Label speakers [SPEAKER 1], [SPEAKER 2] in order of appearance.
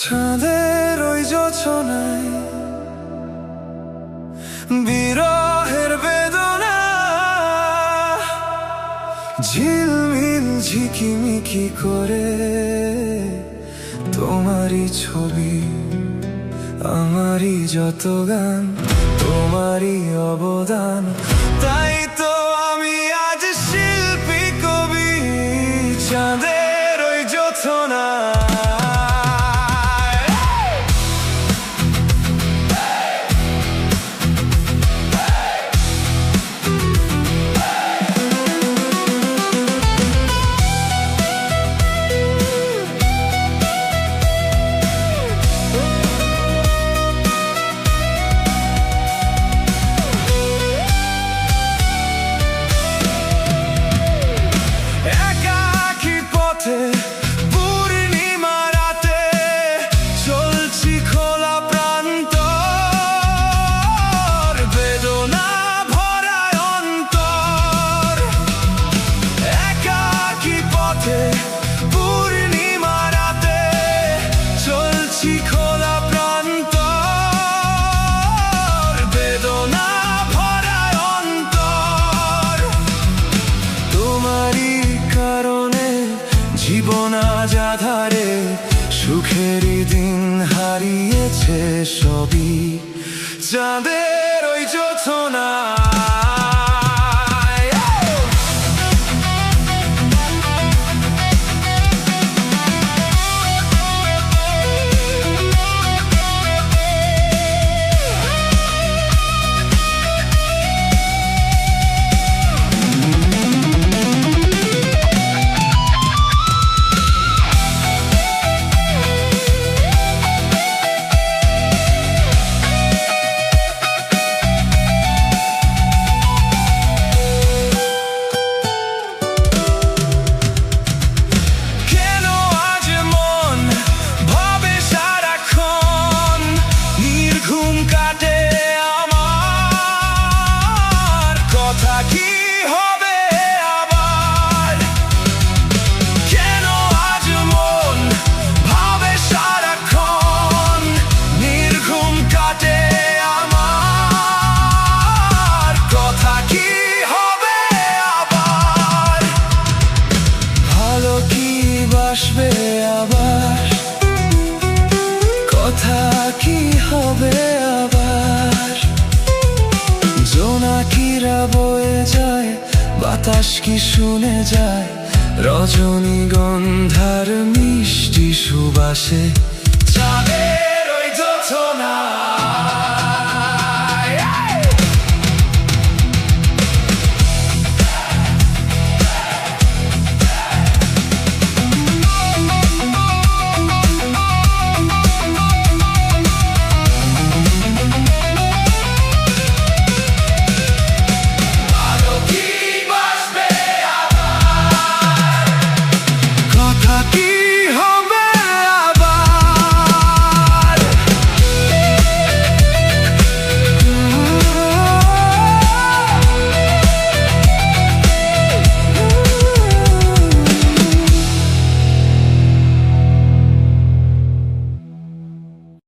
[SPEAKER 1] চাঁদের ওই যোছনায় বিরহের বেদনা, ঝিলমিল ঝিকিমিকি করে তোমারই ছবি, আমারই যত গান, তোমারই অবদান। তাই তো আমি আজ শিল্পী কবি, চাঁদের ওই যোছনা। পূর্ণিমা রাতে চলছি খোলা প্রান্তর, বেদনা ভরা অন্তর। একাকী পথে পূর্ণিমা রাতে চলছি খোলা প্রান্তর, বেদনা ভরা অন্তর। তোমারই কারণে জীবন আজ আধারে, সুখেরই দিন হারিয়েছে সবই, চাঁদের ওই যোছনা। আসবে আবার কথা কি হবে আবার, জোনাকিরা বয়ে যায়, বাতাস কি শুনে যায়, রজনীগন্ধার মিষ্টি সুবাসে।